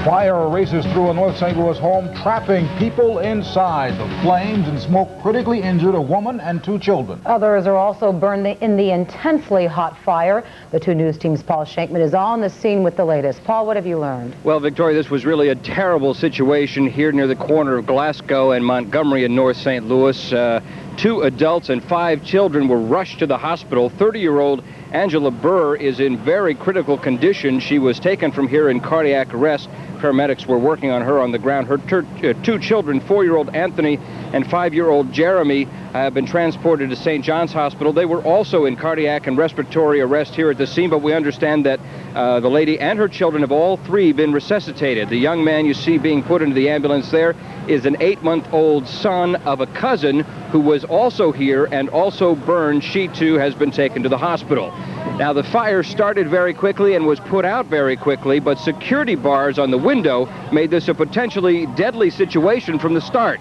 Fire races through a North St. Louis home, trapping people inside. The flames and smoke critically injured a woman and 2 children. Others are also burned in the intensely hot fire. The 2 News Team's Paul Shankman is on the scene with the latest. Paul, what have you learned? Well, Victoria, this was really a terrible situation here near the corner of Glasgow and Montgomery in North St. Louis. 2 adults and 5 children were rushed to the hospital. 30-year-old Angela Burr is in very critical condition. She was taken from here in cardiac arrest. Paramedics were working on her on the ground. Her 2 children, 4-year-old Anthony and 5-year-old Jeremy, have been transported to St. John's Hospital. They were also in cardiac and respiratory arrest here at the scene, but we understand that the lady and her children have all 3 been resuscitated. The young man you see being put into the ambulance there is an 8-month-old son of a cousin who was also here and also burned. She, too, has been taken to the hospital. Now, the fire started very quickly and was put out very quickly, but security bars on the window made this a potentially deadly situation from the start.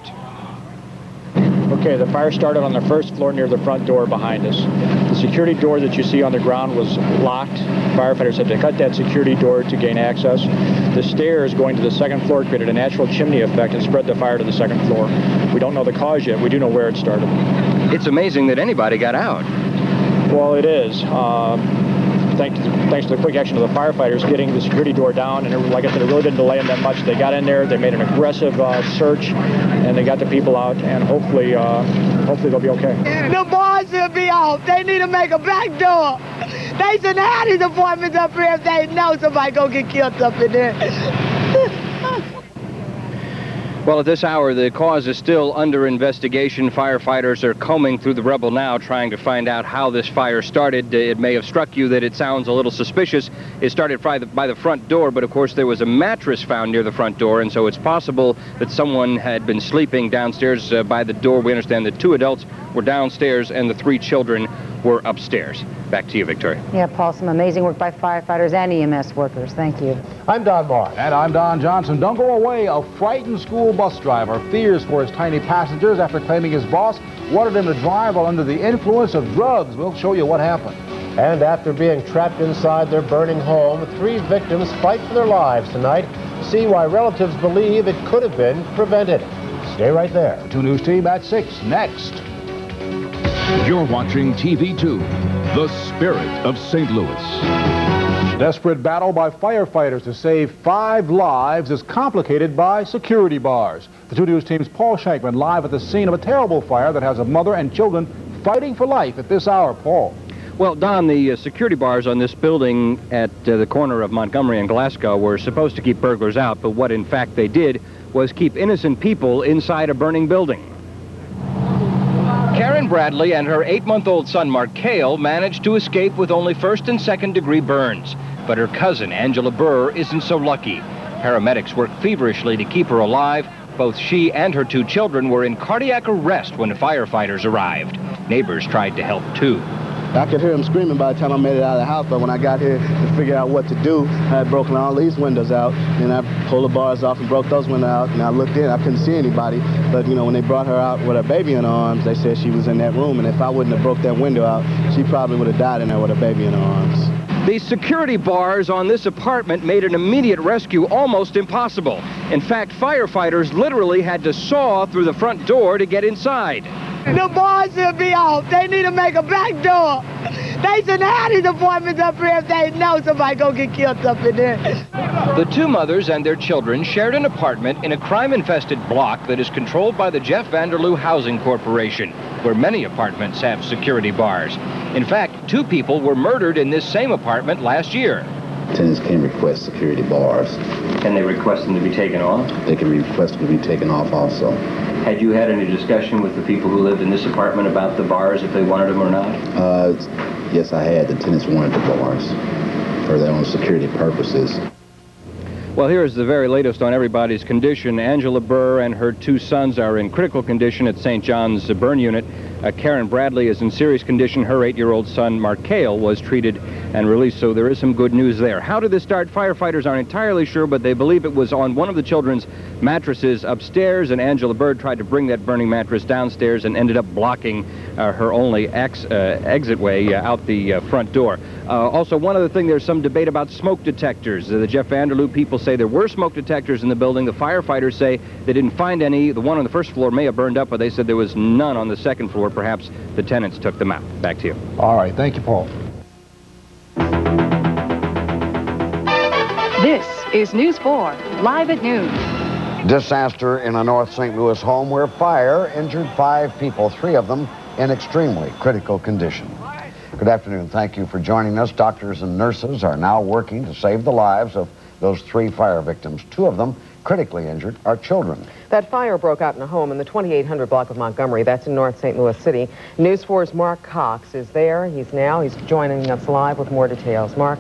Okay, the fire started on the 1st floor near the front door behind us. The security door that you see on the ground was locked. Firefighters had to cut that security door to gain access. The stairs going to the 2nd floor created a natural chimney effect and spread the fire to the 2nd floor. We don't know the cause yet. We do know where it started. It's amazing that anybody got out. Well, it is. Thanks to the quick action of the firefighters getting the security door down, and like I said, it really didn't delay them that much. They got in there, they made an aggressive search, and they got the people out, and hopefully they'll be okay. The bars should be off. They need to make a back door. They shouldn't have these appointments up here if they know somebody gonna get killed up in there. Well, at this hour, the cause is still under investigation. Firefighters are combing through the rubble now, trying to find out how this fire started. It may have struck you that it sounds a little suspicious. It started by the front door, but of course there was a mattress found near the front door, and so it's possible that someone had been sleeping downstairs by the door. We understand that 2 adults were downstairs and the 3 children were upstairs. Back to you, Victoria. Yeah, Paul, some amazing work by firefighters and EMS workers. Thank you. I'm Don Martin. And I'm Don Johnson. Don't go away. A frightened school bus driver fears for his tiny passengers after claiming his boss wanted him to drive while under the influence of drugs. We'll show you what happened. And after being trapped inside their burning home, 3 victims fight for their lives tonight. See why relatives believe it could have been prevented. Stay right there. 2 News Team at 6 next. You're watching TV2, the spirit of St. Louis. Desperate battle by firefighters to save 5 lives is complicated by security bars. The 2 News Team's Paul Shankman live at the scene of a terrible fire that has a mother and children fighting for life at this hour. Paul. Well, Don, the security bars on this building at the corner of Montgomery and Glasgow were supposed to keep burglars out, but what in fact they did was keep innocent people inside a burning building. Karen Bradley and her 8-month-old son, Markale, managed to escape with only 1st and 2nd-degree burns. But her cousin, Angela Burr, isn't so lucky. Paramedics worked feverishly to keep her alive. Both she and her 2 children were in cardiac arrest when firefighters arrived. Neighbors tried to help, too. I could hear him screaming by the time I made it out of the house, but when I got here to figure out what to do, I had broken all these windows out, and I pulled the bars off and broke those windows out, and I looked in, I couldn't see anybody, but you know, when they brought her out with her baby in her arms, they said she was in that room, and if I wouldn't have broke that window out, she probably would have died in there with her baby in her arms. The security bars on this apartment made an immediate rescue almost impossible. In fact, firefighters literally had to saw through the front door to get inside. The bars should be off. They need to make a back door. They shouldn't have these appointments up here if they know somebody gonna get killed up in there. The 2 mothers and their children shared an apartment in a crime-infested block that is controlled by the Jeff Vanderloo Housing Corporation, where many apartments have security bars. In fact, 2 people were murdered in this same apartment last year. Tenants can request security bars. Can they request them to be taken off? They can request them to be taken off also. Had you had any discussion with the people who lived in this apartment about the bars, if they wanted them or not? Yes, I had. The tenants wanted the bars for their own security purposes. Well, here is the very latest on everybody's condition. Angela Burr and her 2 sons are in critical condition at St. John's Burn Unit. Karen Bradley is in serious condition. Her 8-year-old son, Markale, was treated and released, so there is some good news there. How did this start? Firefighters aren't entirely sure, but they believe it was on one of the children's mattresses upstairs, and Angela Burr tried to bring that burning mattress downstairs and ended up blocking her only exit way out the front door. Also, one other thing, there's some debate about smoke detectors. The Jeff Vanderloop people say there were smoke detectors in the building. The firefighters say they didn't find any. The one on the first floor may have burned up, but they said there was none on the second floor. Perhaps the tenants took them out. Back to you. All right. Thank you, Paul. This is News 4, live at noon. Disaster in a North St. Louis home where fire injured 5 people, 3 of them in extremely critical condition. Good afternoon. Thank you for joining us. Doctors and nurses are now working to save the lives of those 3 fire victims. 2 of them, critically injured, are children. That fire broke out in a home in the 2800 block of Montgomery. That's in North St. Louis City. News 4's Mark Cox is there. He's joining us live with more details. Mark?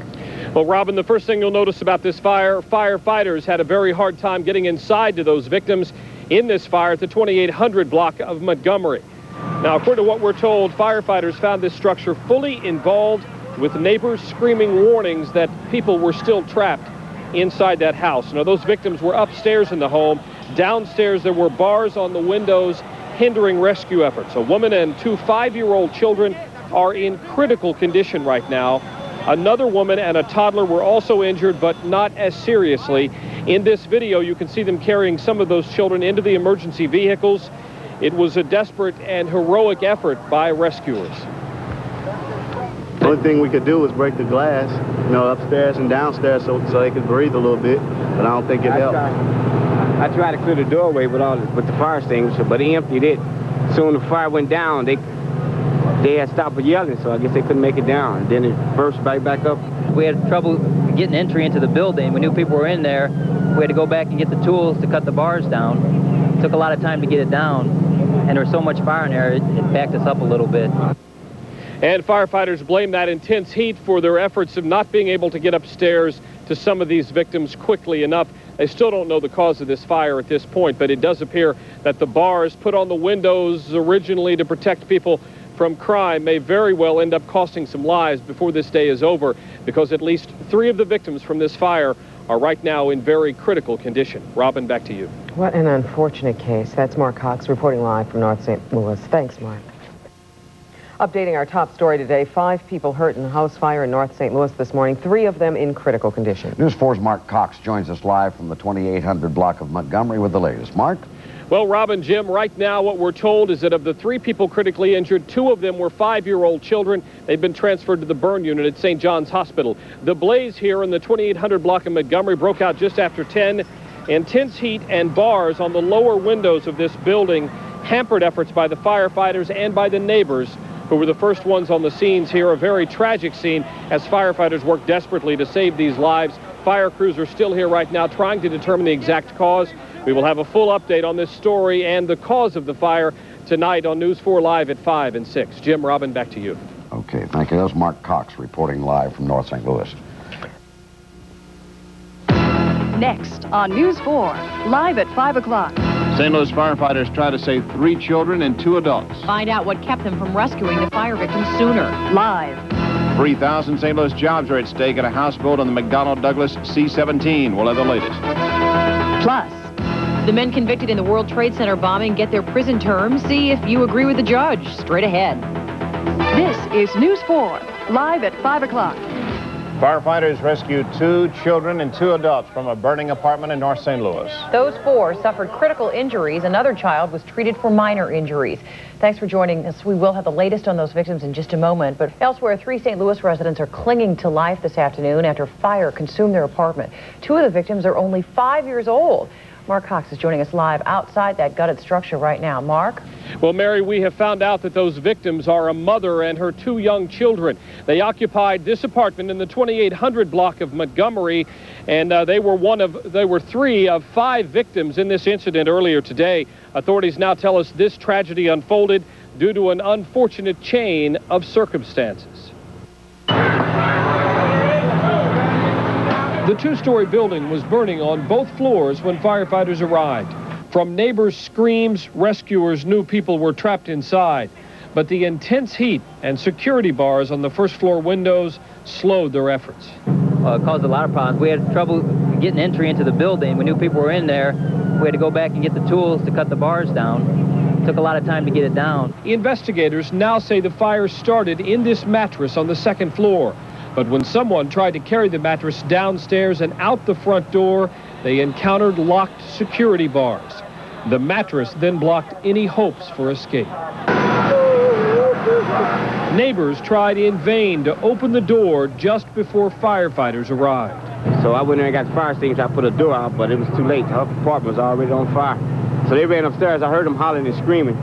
Well, Robin, the first thing you'll notice about this fire, firefighters had a very hard time getting inside to those victims in this fire at the 2800 block of Montgomery. Now, according to what we're told, firefighters found this structure fully involved, with neighbors screaming warnings that people were still trapped inside that house. Now, those victims were upstairs in the home. Downstairs, there were bars on the windows hindering rescue efforts. A woman and 2 5-year-old children are in critical condition right now. Another woman and a toddler were also injured, but not as seriously. In this video, you can see them carrying some of those children into the emergency vehicles. It was a desperate and heroic effort by rescuers. The only thing we could do was break the glass, upstairs and downstairs so they could breathe a little bit, but I don't think it helped. I tried to clear the doorway with the fire extinguisher, but he emptied it. Soon the fire went down, they had stopped yelling, so I guess they couldn't make it down. Then it burst right back up. We had trouble getting entry into the building. We knew people were in there. We had to go back and get the tools to cut the bars down. It took a lot of time to get it down, and there was so much fire in there, it backed us up a little bit. And firefighters blame that intense heat for their efforts of not being able to get upstairs to some of these victims quickly enough. They still don't know the cause of this fire at this point, but it does appear that the bars put on the windows originally to protect people from crime may very well end up costing some lives before this day is over, because at least 3 of the victims from this fire are right now in very critical condition. Robin, back to you. What an unfortunate case. That's Mark Cox reporting live from North St. Louis. Thanks, Mark. Updating our top story today, 5 people hurt in a house fire in North St. Louis this morning, 3 of them in critical condition. News 4's Mark Cox joins us live from the 2800 block of Montgomery with the latest. Mark? Well, Robin, Jim, right now what we're told is that of the 3 people critically injured, 2 of them were 5-year-old children. They've been transferred to the burn unit at St. John's Hospital. The blaze here in the 2800 block of Montgomery broke out just after 10. Intense heat and bars on the lower windows of this building hampered efforts by the firefighters and by the neighbors, who were the first ones on the scenes here. A very tragic scene as firefighters work desperately to save these lives. Fire crews are still here right now trying to determine the exact cause. We will have a full update on this story and the cause of the fire tonight on News 4 Live at 5 and 6. Jim, Robin, back to you. Okay, thank you. That was Mark Cox reporting live from North St. Louis. Next on News 4, live at 5 o'clock. St. Louis firefighters try to save 3 children and 2 adults. Find out what kept them from rescuing the fire victims sooner. Live. 3,000 St. Louis jobs are at stake at a houseboat on the McDonnell Douglas C-17. We'll have the latest. Plus, the men convicted in the World Trade Center bombing get their prison terms. See if you agree with the judge. Straight ahead. This is News 4, live at 5 o'clock. Firefighters rescued 2 children and 2 adults from a burning apartment in North St. Louis. Those 4 suffered critical injuries. Another child was treated for minor injuries. Thanks for joining us. We will have the latest on those victims in just a moment. But elsewhere, 3 St. Louis residents are clinging to life this afternoon after fire consumed their apartment. 2 of the victims are only 5 years old. Mark Cox is joining us live outside that gutted structure right now. Mark? Well, Mary, we have found out that those victims are a mother and her 2 young children. They occupied this apartment in the 2800 block of Montgomery, and they were 3 of 5 victims in this incident earlier today. Authorities now tell us this tragedy unfolded due to an unfortunate chain of circumstances. The 2-story building was burning on both floors when firefighters arrived. From neighbors' screams, rescuers knew people were trapped inside. But the intense heat and security bars on the first-floor windows slowed their efforts. It caused a lot of problems. We had trouble getting entry into the building. We knew people were in there. We had to go back and get the tools to cut the bars down. It took a lot of time to get it down. Investigators now say the fire started in this mattress on the 2nd floor. But when someone tried to carry the mattress downstairs and out the front door, they encountered locked security bars. The mattress then blocked any hopes for escape. Neighbors tried in vain to open the door just before firefighters arrived. So I went in and got the fire extinguisher. I put a door out, but it was too late. Her apartment was already on fire. So they ran upstairs. I heard them hollering and screaming.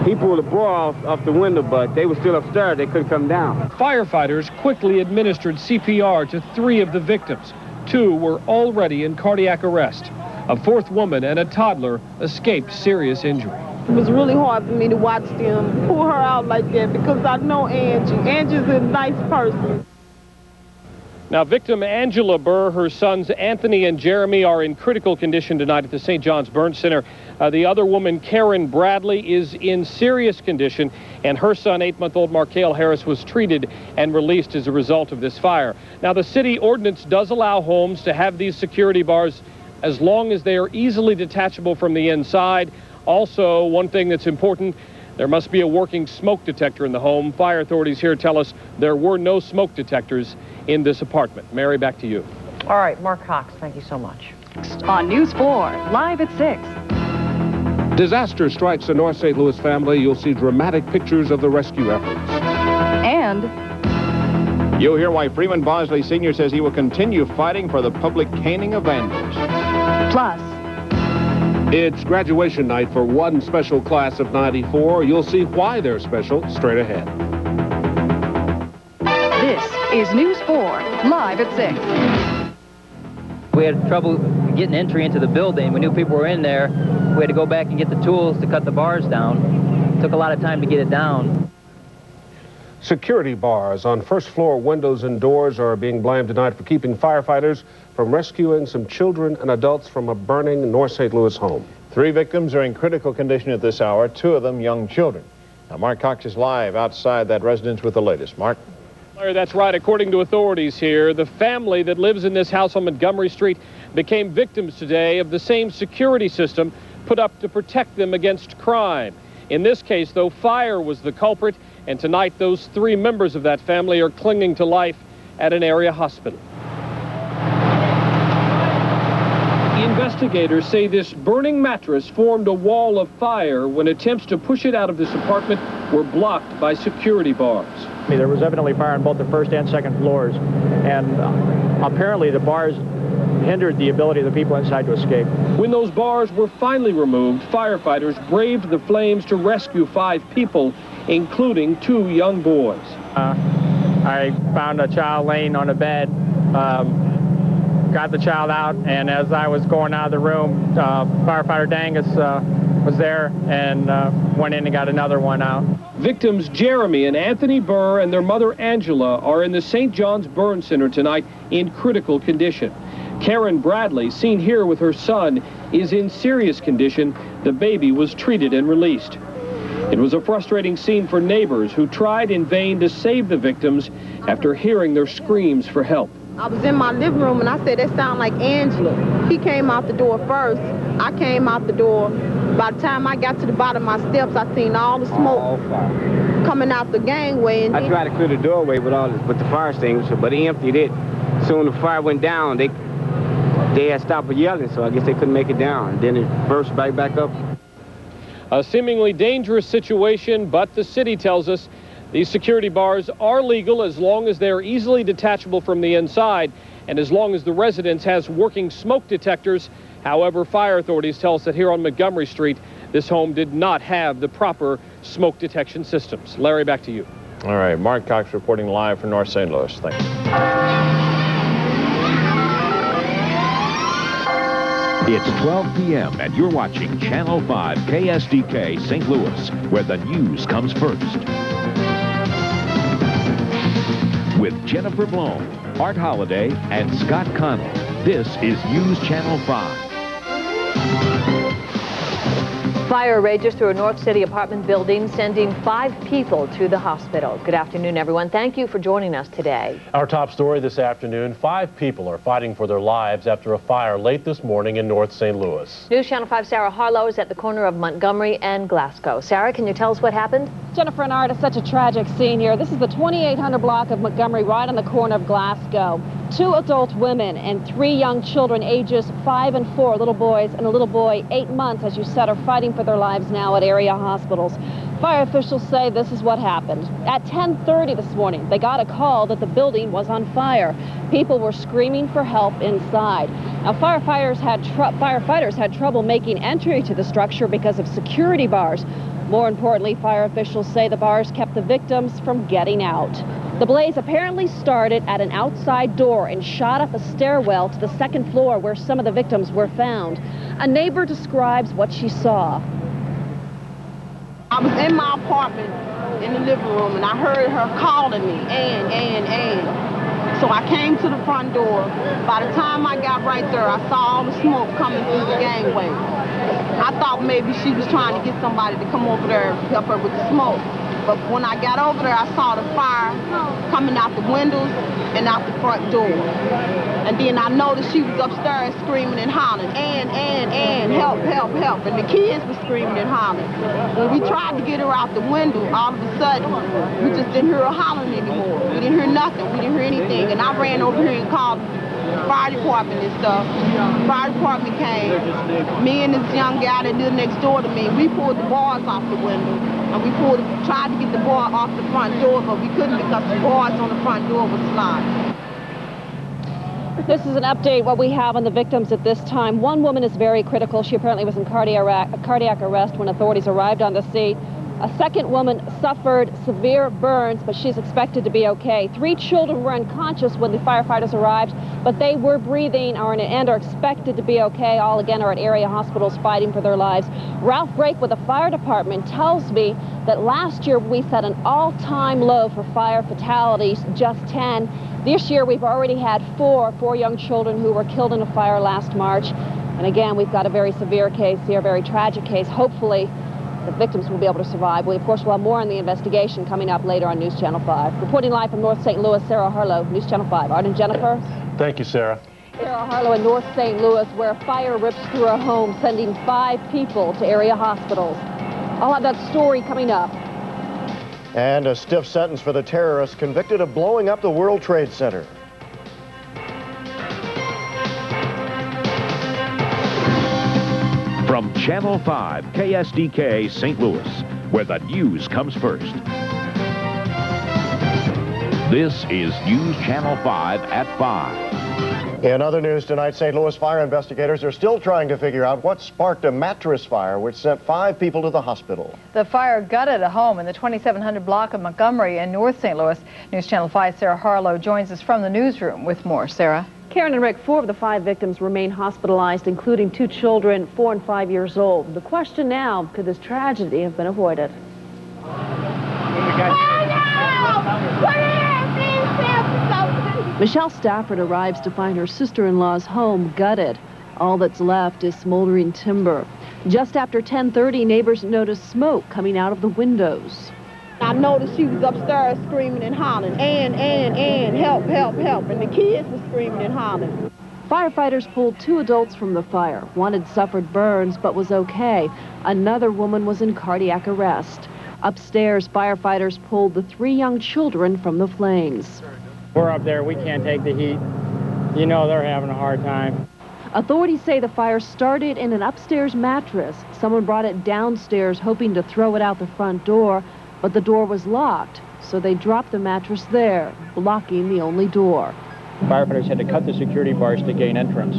He pulled the door off the window, but they were still upstairs. They couldn't come down. Firefighters quickly administered CPR to 3 of the victims. 2 were already in cardiac arrest. A 4th woman and a toddler escaped serious injury. It was really hard for me to watch them pull her out like that because I know Angie. Angie's a nice person. Now, victim Angela Burr, her sons Anthony and Jeremy are in critical condition tonight at the St. John's Burn Center. The other woman, Karen Bradley, is in serious condition, and her son, 8-month-old Markale Harris, was treated and released as a result of this fire. Now, the city ordinance does allow homes to have these security bars as long as they are easily detachable from the inside. Also, one thing that's important, there must be a working smoke detector in the home. Fire authorities here tell us there were no smoke detectors in this apartment. Mary, back to you. All right, Mark Cox, thank you so much. On News 4, live at 6. Disaster strikes the North St. Louis family. You'll see dramatic pictures of the rescue efforts. And you'll hear why Freeman Bosley Sr. says he will continue fighting for the public caning of vandals. Plus, it's graduation night for one special class of 94. You'll see why they're special straight ahead. This is News 4, live at 6. We had trouble getting entry into the building. We knew people were in there. We had to go back and get the tools to cut the bars down. It took a lot of time to get it down. Security bars on first-floor windows and doors are being blamed tonight for keeping firefighters from rescuing some children and adults from a burning North St. Louis home. 3 victims are in critical condition at this hour, 2 of them young children. Now, Mark Cox is live outside that residence with the latest. Mark? Larry, that's right. According to authorities here, the family that lives in this house on Montgomery Street became victims today of the same security system put up to protect them against crime. In this case, though, fire was the culprit, and tonight those 3 members of that family are clinging to life at an area hospital. Investigators say this burning mattress formed a wall of fire when attempts to push it out of this apartment were blocked by security bars. There was evidently fire on both the 1st and 2nd floors, and apparently the bars hindered the ability of the people inside to escape. When those bars were finally removed, firefighters braved the flames to rescue 5 people, including 2 young boys. I found a child laying on a bed, got the child out, and as I was going out of the room, firefighter Dangus was there and went in and got another one out. Victims Jeremy and Anthony Burr and their mother Angela are in the St. John's Burn Center tonight in critical condition. Karen Bradley, seen here with her son, is in serious condition. The baby was treated and released. It was a frustrating scene for neighbors who tried in vain to save the victims after hearing their screams for help. I was in my living room and I said, that sounded like Angela. He came out the door first. I came out the door. By the time I got to the bottom of my steps, I seen all the smoke coming out the gangway. And I tried to clear the doorway with the fire extinguisher, but he emptied it. So when the fire went down, they had stopped yelling, so I guess they couldn't make it down. And then it burst back up. A seemingly dangerous situation, but the city tells us these security bars are legal as long as they're easily detachable from the inside and as long as the residence has working smoke detectors. However, fire authorities tell us that here on Montgomery Street, this home did not have the proper smoke detection systems. Larry, back to you. All right, Mark Cox reporting live from North St. Louis. Thanks. It's 12 p.m. and you're watching Channel 5 KSDK St. Louis, where the news comes first. With Jennifer Blome, Art Holliday, and Scott Connell, this is News Channel 5. Fire rages through a North City apartment building, sending 5 people to the hospital. Good afternoon, everyone. Thank you for joining us today. Our top story this afternoon, 5 people are fighting for their lives after a fire late this morning in North St. Louis. News Channel 5 Sarah Harlow is at the corner of Montgomery and Glasgow. Sarah, can you tell us what happened? Jennifer and Art, it's such a tragic scene here. This is the 2800 block of Montgomery, right on the corner of Glasgow. 2 adult women and 3 young children, ages 5 and 4, little boys and a little boy, 8 months, as you said, are fighting for their lives now at area hospitals. Fire officials say this is what happened. At 10:30 this morning, they got a call that the building was on fire. People were screaming for help inside. Now, firefighters had trouble making entry to the structure because of security bars. More importantly, fire officials say the bars kept the victims from getting out. The blaze apparently started at an outside door and shot up a stairwell to the 2nd floor where some of the victims were found. A neighbor describes what she saw. I was in my apartment in the living room and I heard her calling me, Ann. So I came to the front door. By the time I got right there, I saw all the smoke coming through the gangway. I thought maybe she was trying to get somebody to come over there and help her with the smoke. But when I got over there, I saw the fire coming out the windows and out the front door. And then I noticed she was upstairs screaming and hollering, Ann, help, help, help. And the kids were screaming and hollering. When we tried to get her out the window, all of a sudden, we just didn't hear her hollering anymore. We didn't hear nothing. We didn't hear anything. And I ran over here and called the fire department and stuff. The fire department came. Me and this young guy that lived next door to me, we pulled the bars off the window. And we tried to get the bar off the front door, but we couldn't because the bars on the front door was sliding. This is an update, what we have on the victims at this time. One woman is very critical. She apparently was in cardiac arrest when authorities arrived on the scene. A second woman suffered severe burns, but she's expected to be okay. 3 children were unconscious when the firefighters arrived, but they were breathing and are expected to be okay. All, again, are at area hospitals fighting for their lives. Ralph Brake with the fire department tells me that last year we set an all-time low for fire fatalities, just 10. This year we've already had 4 young children who were killed in a fire last March. And again, we've got a very severe case here, a very tragic case. Hopefully, the victims will be able to survive. We, of course, will have more on the investigation coming up later on News Channel 5. Reporting live from North St. Louis, Sarah Harlow, News Channel 5. Art and Jennifer. Thank you, Sarah. Sarah Harlow in North St. Louis, where fire rips through a home, sending 5 people to area hospitals. I'll have that story coming up. And a stiff sentence for the terrorist convicted of blowing up the World Trade Center. From Channel 5, KSDK, St. Louis, where the news comes first. This is News Channel 5 at 5. In other news tonight, St. Louis fire investigators are still trying to figure out what sparked a mattress fire which sent 5 people to the hospital. The fire gutted a home in the 2700 block of Montgomery in North St. Louis. News Channel 5's Sarah Harlow joins us from the newsroom with more. Sarah? Karen and Rick, 4 of the 5 victims remain hospitalized, including 2 children, 4 and 5 years old. The question now, could this tragedy have been avoided? Michelle Stafford arrives to find her sister-in-law's home gutted. All that's left is smoldering timber. Just after 10:30, neighbors noticed smoke coming out of the windows. I noticed she was upstairs screaming and hollering, Ann, help, help, help. And the kids were screaming and hollering. Firefighters pulled 2 adults from the fire. One had suffered burns but was okay. Another woman was in cardiac arrest. Upstairs, firefighters pulled the 3 young children from the flames. We're up there, we can't take the heat. You know they're having a hard time. Authorities say the fire started in an upstairs mattress. Someone brought it downstairs hoping to throw it out the front door, but the door was locked, so they dropped the mattress there, blocking the only door. Firefighters had to cut the security bars to gain entrance.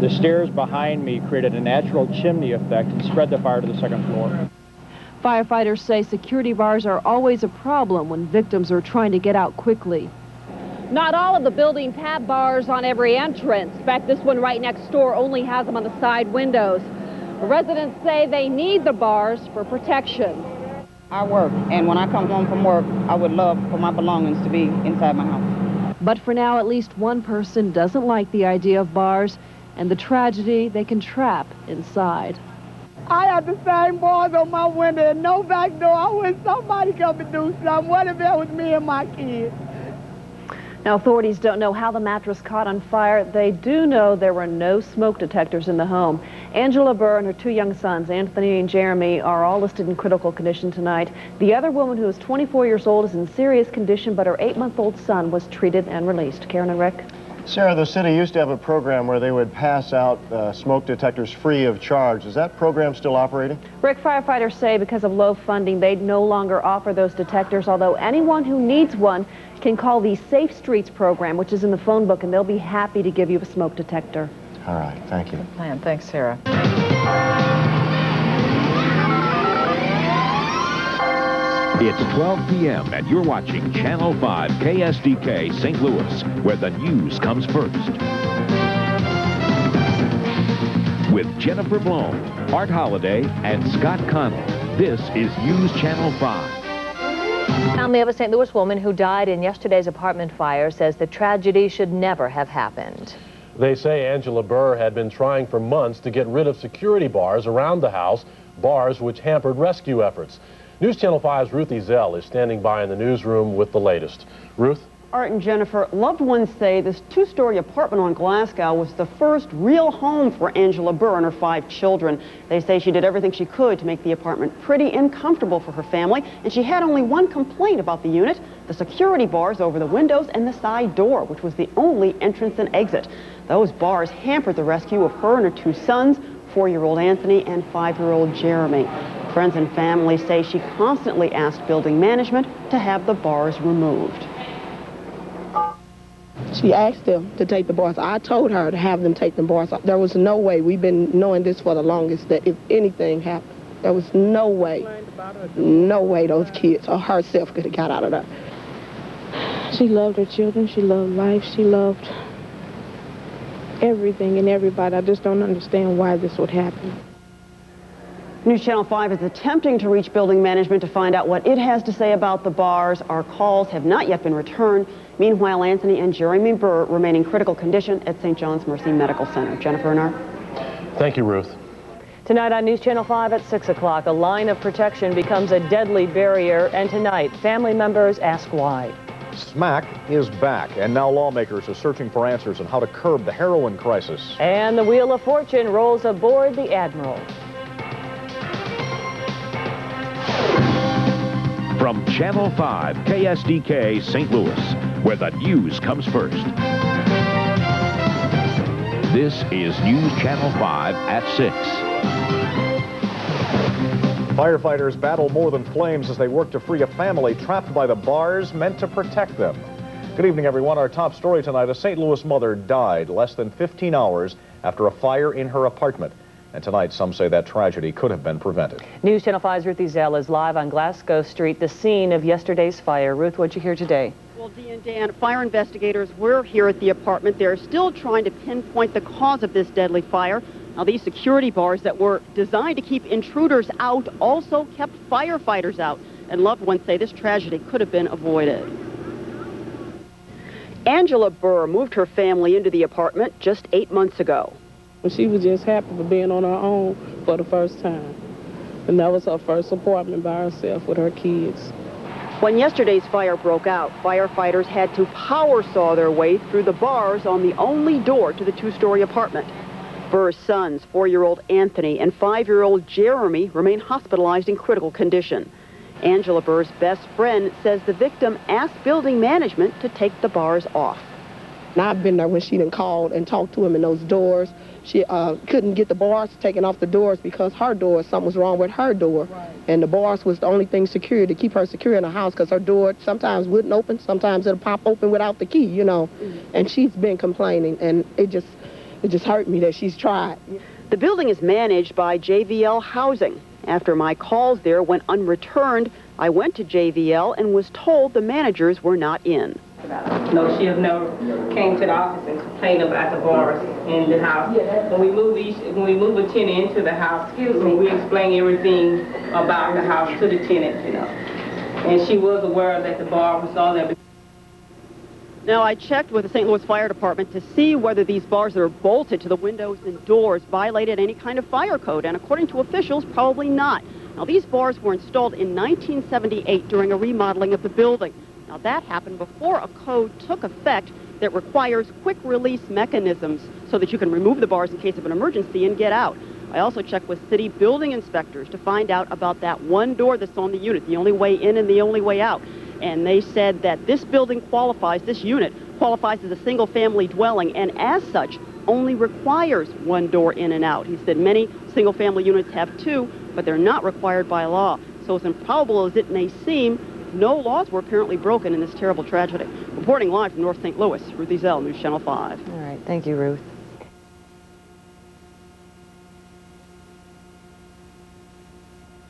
The stairs behind me created a natural chimney effect and spread the fire to the 2nd floor. Firefighters say security bars are always a problem when victims are trying to get out quickly. Not all of the buildings have bars on every entrance. In fact, this one right next door only has them on the side windows. Residents say they need the bars for protection. I work, and when I come home from work, I would love for my belongings to be inside my house. But for now, at least one person doesn't like the idea of bars and the tragedy they can trap inside. I had the same bars on my window and no back door. I wish somebody come and do something. What if it was me and my kids? Now, authorities don't know how the mattress caught on fire. They do know there were no smoke detectors in the home. Angela Burr and her 2 young sons, Anthony and Jeremy, are all listed in critical condition tonight. The other woman, who is 24 years old, is in serious condition, but her 8-month-old son was treated and released. Karen and Rick? Sarah, the city used to have a program where they would pass out smoke detectors free of charge. Is that program still operating? Rick, firefighters say because of low funding, they no longer offer those detectors, although anyone who needs one can call the Safe Streets program, which is in the phone book, and they'll be happy to give you a smoke detector. All right, thank you. Good plan. Thanks, Sarah. It's 12 p.m. and you're watching Channel 5 KSDK St. Louis, where the news comes first. With Jennifer Blome, Art Holliday, and Scott Connell, this is News Channel 5. Family of a St. Louis woman who died in yesterday's apartment fire says the tragedy should never have happened. They say Angela Burr had been trying for months to get rid of security bars around the house, bars which hampered rescue efforts. News Channel 5's Ruth Ezell is standing by in the newsroom with the latest. Ruth? Art and Jennifer, loved ones say this 2-story apartment on Glasgow was the first real home for Angela Burr and her 5 children. They say she did everything she could to make the apartment pretty and comfortable for her family, and she had only one complaint about the unit: the security bars over the windows and the side door, which was the only entrance and exit. Those bars hampered the rescue of her and her 2 sons, 4-year-old Anthony and 5-year-old Jeremy. Friends and family say she constantly asked building management to have the bars removed. She asked them to take the bars. I told her to have them take the bars off. There was no way. We've been knowing this for the longest, that if anything happened, there was no way those kids or herself could have got out of there. She loved her children. She loved life. She loved everything and everybody. I just don't understand why this would happen. News Channel 5 is attempting to reach building management to find out what it has to say about the bars. Our calls have not yet been returned. Meanwhile, Anthony and Jeremy Burr remain in critical condition at St. John's Mercy Medical Center. Jennifer and Art. Thank you, Ruth. Tonight on News Channel 5 at 6 o'clock, a line of protection becomes a deadly barrier, and tonight, family members ask why. SMAC is back, and now lawmakers are searching for answers on how to curb the heroin crisis. And the Wheel of Fortune rolls aboard the Admiral. From Channel 5 KSDK St. Louis, where the news comes first. This is News Channel 5 at 6. Firefighters battle more than flames as they work to free a family trapped by the bars meant to protect them. Good evening, everyone. Our top story tonight: a St. Louis mother died less than 15 hours after a fire in her apartment. And tonight, some say that tragedy could have been prevented. News Channel 5's Ruth Ezell is live on Glasgow Street, the scene of yesterday's fire. Ruth, what'd you hear today? Well, Dee and Dan, fire investigators were here at the apartment. They're still trying to pinpoint the cause of this deadly fire. Now, these security bars that were designed to keep intruders out also kept firefighters out. And loved ones say this tragedy could have been avoided. Angela Burr moved her family into the apartment just 8 months ago. She was just happy for being on her own for the first time. And that was her first apartment by herself with her kids. When yesterday's fire broke out, firefighters had to power saw their way through the bars on the only door to the 2-story apartment. Burr's sons, 4-year-old Anthony and 5-year-old Jeremy, remain hospitalized in critical condition. Angela Burr's best friend says the victim asked building management to take the bars off. Now, I've been there when she done called and talked to him in those doors. She couldn't get the bars taken off the doors because her door, something was wrong with her door. Right. And the bars was the only thing secure to keep her secure in the house, because her door sometimes wouldn't open, sometimes it'll pop open without the key, you know. And she's been complaining, and it just hurt me that she's tried. The building is managed by JVL Housing. After my calls there went unreturned, I went to JVL and was told the managers were not in. No, she has never came to the office and complained about the bars in the house. When we move a tenant into the house, we explain everything about the house to the tenant, you know. And she was aware that the bar was on there. Now, I checked with the St. Louis Fire Department to see whether these bars that are bolted to the windows and doors violated any kind of fire code, and according to officials, probably not. Now, these bars were installed in 1978 during a remodeling of the building. Now, that happened before a code took effect that requires quick-release mechanisms so that you can remove the bars in case of an emergency and get out. I also checked with city building inspectors to find out about that one door that's on the unit, the only way in and the only way out. And they said that this building qualifies, this unit qualifies as a single-family dwelling, and as such, only requires one door in and out. He said many single-family units have two, but they're not required by law. So as improbable as it may seem, no laws were apparently broken in this terrible tragedy. Reporting live from North St. Louis, Ruth Ezell, News Channel 5. All right, thank you, Ruth.